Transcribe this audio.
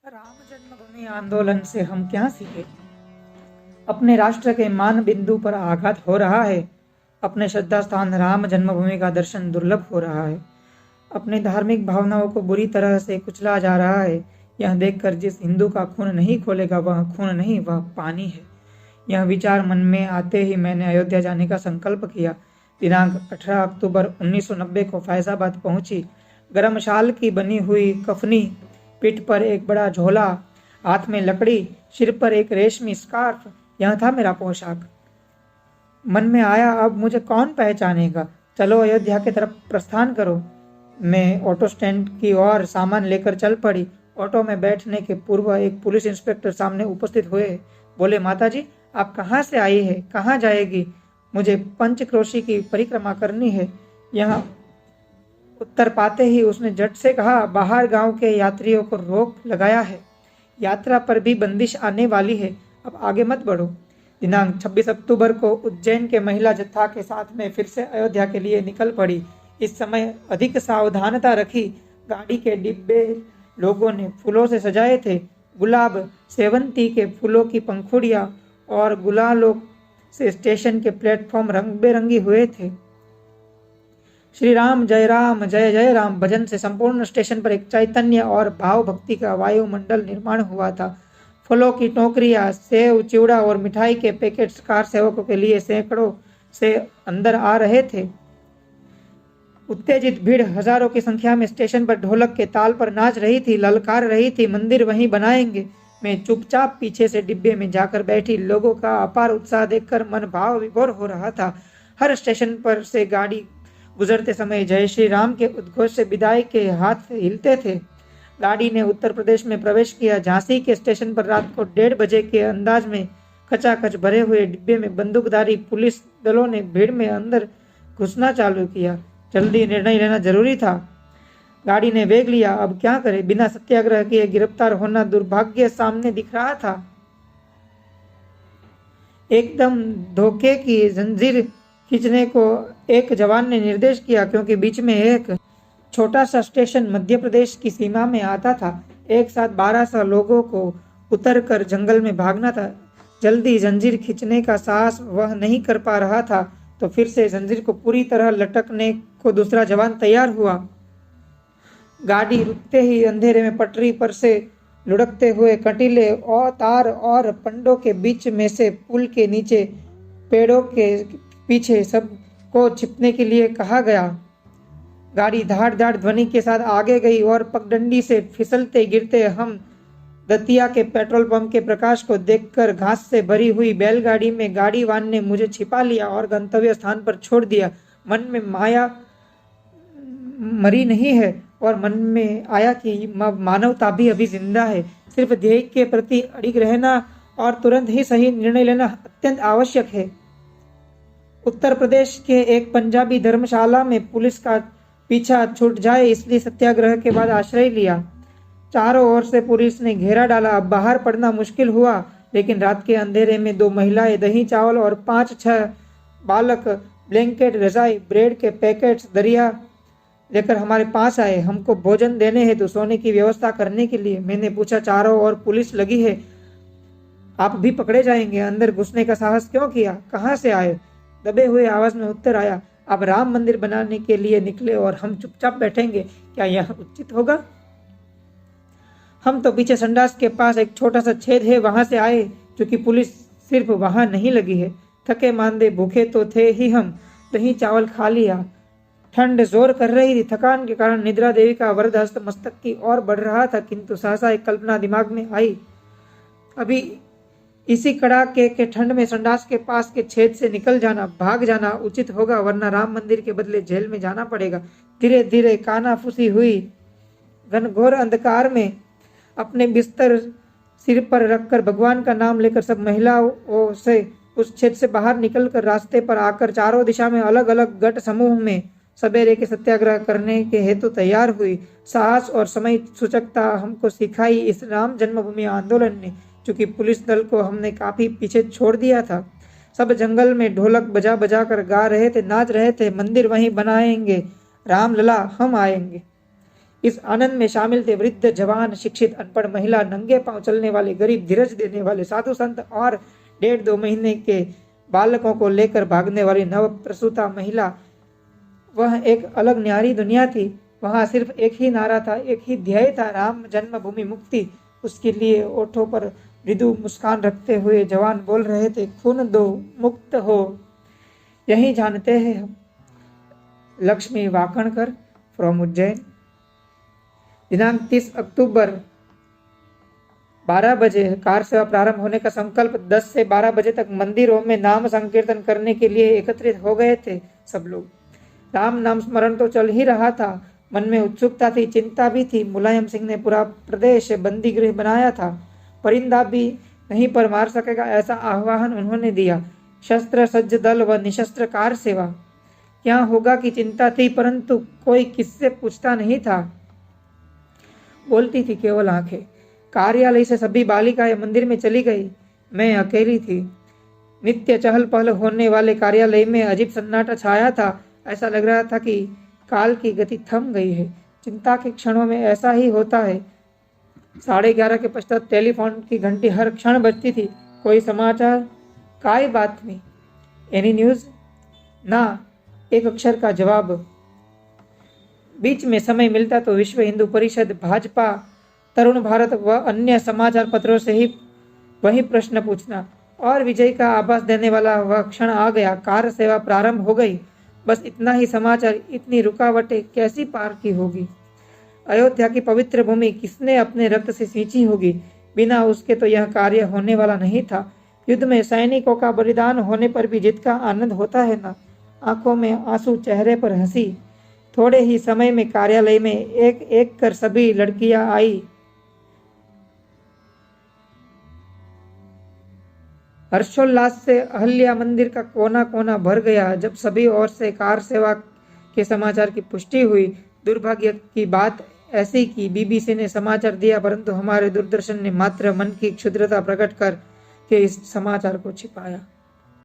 राम जन्मभूमि आंदोलन से हम क्या सीखे? अपने राष्ट्र के मान बिंदु पर आघात हो रहा है। अपने श्रद्धा स्थान राम जन्मभूमि का दर्शन दुर्लभ हो रहा है। अपनी धार्मिक भावनाओं को बुरी तरह से कुचला जा रहा है। यह देखकर जिस हिंदू का खून नहीं खोलेगा वह खून नहीं, वह पानी है। यह विचार मन में आते ही मैंने अयोध्या जाने का संकल्प किया। दिनांक 18 अक्टूबर 1990 को फैजाबाद पहुंची। गर्म शाल की बनी हुई कफनी, पीठ पर एक बड़ा झोला, हाथ में लकड़ी, सिर पर एक रेशमी स्कार्फ, यह था मेरा पोशाक। मन में आया, अब मुझे कौन पहचानेगा? चलो अयोध्या की तरफ प्रस्थान करो। मैं ऑटो स्टैंड की ओर सामान लेकर चल पड़ी। ऑटो में बैठने के पूर्व एक पुलिस इंस्पेक्टर सामने उपस्थित हुए। बोले, माताजी आप कहाँ से आई है, कहाँ जाएगी? मुझे पंचक्रोशी की परिक्रमा करनी है। यहाँ उत्तर पाते ही उसने झट से कहा, बाहर गांव के यात्रियों को रोक लगाया है। यात्रा पर भी बंदिश आने वाली है, अब आगे मत बढ़ो। दिनांक 26 अक्टूबर को उज्जैन के महिला जत्था के साथ में फिर से अयोध्या के लिए निकल पड़ी। इस समय अधिक सावधानता रखी। गाड़ी के डिब्बे लोगों ने फूलों से सजाए थे। गुलाब, सेवंती के फूलों की पंखुड़ियां और गुलालों से स्टेशन के प्लेटफॉर्म रंग बेरंगी हुए थे। श्री राम जय जय राम भजन से संपूर्ण स्टेशन पर एक चैतन्य और भाव भक्ति का वायुमंडल निर्माण हुआ था। फलों की टोकरियां, सेव, चिवड़ा और मिठाई के पैकेट्स कार सेवकों के लिए सैकड़ों से अंदर आ रहे थे। उत्तेजित भीड़ हजारों की संख्या में स्टेशन पर ढोलक के ताल पर नाच रही थी, ललकार रही थी, मंदिर वहीं बनाएंगे। मैं चुपचाप पीछे से डिब्बे में जाकर बैठी। लोगों का अपार उत्साह देखकर मन भाव विभोर हो रहा था। हर स्टेशन पर से गाड़ी गुजरते समय जय श्री राम के उद्घोष से विदाई के हाथ हिलते थे। गाड़ी ने उत्तर प्रदेश में प्रवेश किया। झांसी के स्टेशन पर रात को 1:30 बजे के अंदाज में खचाखच भरे हुए डिब्बे में बंदूकधारी पुलिस दलों ने भीड़ में अंदर घुसना चालू किया। जल्दी निर्णय लेना जरूरी था। गाड़ी ने वेग लिया। अब क्या करे? बिना सत्याग्रह किए गिरफ्तार होना दुर्भाग्य सामने दिख रहा था। एकदम धोखे की जंजीर खींचने को एक जवान ने निर्देश किया, क्योंकि बीच में एक छोटा सा स्टेशन मध्य प्रदेश की सीमा में आता था। एक साथ 1200 लोगों को उतरकर जंगल में भागना था। जल्दी जंजीर खींचने का साहस वह नहीं कर पा रहा था, तो फिर से जंजीर को पूरी तरह लटकने को दूसरा जवान तैयार हुआ। गाड़ी रुकते ही अंधेरे में पटरी पर से लुढ़कते हुए कंटीले और तार और पंडों के बीच में से पुल के नीचे पेड़ों के पीछे सबको छिपने के लिए कहा गया। गाड़ी धाड़ धाड़ ध्वनि के साथ आगे गई और पगडंडी से फिसलते गिरते हम दतिया के पेट्रोल पंप के प्रकाश को देखकर घास से भरी हुई बैलगाड़ी में गाड़ीवान ने मुझे छिपा लिया और गंतव्य स्थान पर छोड़ दिया। मन में माया मरी नहीं है और मन में आया कि मानवता भी अभी जिंदा है। सिर्फ ध्येय के प्रति अड़िग रहना और तुरंत ही सही निर्णय लेना अत्यंत आवश्यक है। उत्तर प्रदेश के एक पंजाबी धर्मशाला में पुलिस का पीछा छूट जाए, इसलिए सत्याग्रह के बाद आश्रय लिया। चारों ओर से पुलिस ने घेरा डाला। अब बाहर पड़ना मुश्किल हुआ, लेकिन रात के अंधेरे में 2 महिलाएं दही चावल और 5-6 बालक ब्लैंकेट, रजाई, ब्रेड के पैकेट्स, दरिया लेकर हमारे पास आए। हमको भोजन देने हेतु सोने की व्यवस्था करने के लिए। मैंने पूछा, चारों ओर पुलिस लगी है, आप भी पकड़े जाएंगे, अंदर घुसने का साहस क्यों किया? कहाँ से आए? दबे हुए आवाज में उत्तर आया, आप राम मंदिर बनाने के लिए निकले और हम चुपचाप बैठेंगे, क्या यह उचित होगा? हम तो पीछे संडास के पास एक छोटा सा छेद है, वहां से आए, क्योंकि पुलिस सिर्फ वहां नहीं लगी है। थके मांदे भूखे तो थे ही हम। दही चावल खा लिया। ठंड जोर कर रही थी। थकान के कारण निद्रा देवी का वरद हस्त मस्तक की ओर बढ़ रहा था, किंतु सहसा एक कल्पना दिमाग में आई। अभी इसी कड़ाके के ठंड में संडास के पास के छेद से निकल जाना, भाग जाना उचित होगा, वरना राम मंदिर के बदले जेल में जाना पड़ेगा। धीरे धीरे कानाफूसी हुई। घनघोर अंधकार में अपने बिस्तर सिर पर रखकर भगवान का नाम लेकर सब महिलाओं से उस छेद से बाहर निकलकर रास्ते पर आकर चारों दिशा में अलग अलग गट समूह में सवेरे के सत्याग्रह करने के हेतु तैयार हुई। साहस और समय सूचकता हमको सिखाई इस राम जन्मभूमि आंदोलन ने, क्योंकि पुलिस दल को हमने काफी पीछे छोड़ दिया था। सब जंगल में ढोलक बजा बजा कर गा रहे थे, नाच रहे थे, मंदिर वहीं बनाएंगे, राम लला हम आएंगे। इस आनंद में शामिल थे वृद्ध, जवान, शिक्षित, अनपढ़, महिला, नंगे पांव चलने वाले, गरीब, धीरज देने वाले, साधु संत और 1.5-2 महीने के बालकों को लेकर भागने वाली नव प्रसूता महिला। वह एक अलग न्यारी दुनिया थी। वहां सिर्फ एक ही नारा था, एक ही ध्येय था, राम जन्मभूमि मुक्ति। उसके लिए ओठों पर मृदु मुस्कान रखते हुए जवान बोल रहे थे, खून दो, मुक्त हो। यही जानते हैं हम। लक्ष्मी वाकणकर फ्रॉम उज्जैन। दिनांक 30 अक्टूबर 12 बजे कार सेवा प्रारंभ होने का संकल्प 10 से 12 बजे तक मंदिरों में नाम संकीर्तन करने के लिए एकत्रित हो गए थे सब लोग। राम नाम स्मरण तो चल ही रहा था, मन में उत्सुकता थी, चिंता भी थी। मुलायम सिंह ने पूरा प्रदेश बंदी गृह बनाया था। परिंदा भी नहीं पर मार सकेगा, ऐसा आह्वान उन्होंने दिया। शस्त्र सज्ज दल व निशस्त्र कार सेवा। क्या होगा की चिंता थी, परंतु कोई किससे पूछता नहीं था। बोलती थी केवल आंखें। कार्यालय से सभी बालिकाएं मंदिर में चली गई। मैं अकेली थी। नित्य चहल पहल होने वाले कार्यालय में अजीब सन्नाटा छाया था। ऐसा लग रहा था कि काल की गति थम गई है। चिंता के क्षणों में ऐसा ही होता है। 11:30 के पश्चात टेलीफोन की घंटी हर क्षण बजती थी। कोई समाचार? काय बात में? Any news? ना, एक अक्षर का जवाब। बीच में समय मिलता तो विश्व हिंदू परिषद, भाजपा, तरुण भारत व अन्य समाचार पत्रों से ही वही प्रश्न पूछना, और विजय का आभास देने वाला वह क्षण आ गया। कार सेवा प्रारंभ हो गई। बस इतना ही समाचार। इतनी रुकावटें कैसी पार की होगी? अयोध्या की पवित्र भूमि किसने अपने रक्त से सींची होगी? बिना उसके तो यह कार्य होने वाला नहीं था। युद्ध में सैनिकों का बलिदान होने पर भी जीत का आनंद होता है ना। आंखों में आंसू, चेहरे पर हंसी। थोड़े ही समय में कार्यालय में एक एक कर सभी लड़कियां आई। हर्षोल्लास से अहल्या मंदिर का कोना कोना भर गया जब सभी ओर से कार सेवा के समाचार की पुष्टि हुई। दुर्भाग्य की बात ऐसी कि बीबीसी ने समाचार दिया, परंतु हमारे दूरदर्शन ने मात्र मन की क्षुद्रता प्रकट कर के इस समाचार को छिपाया।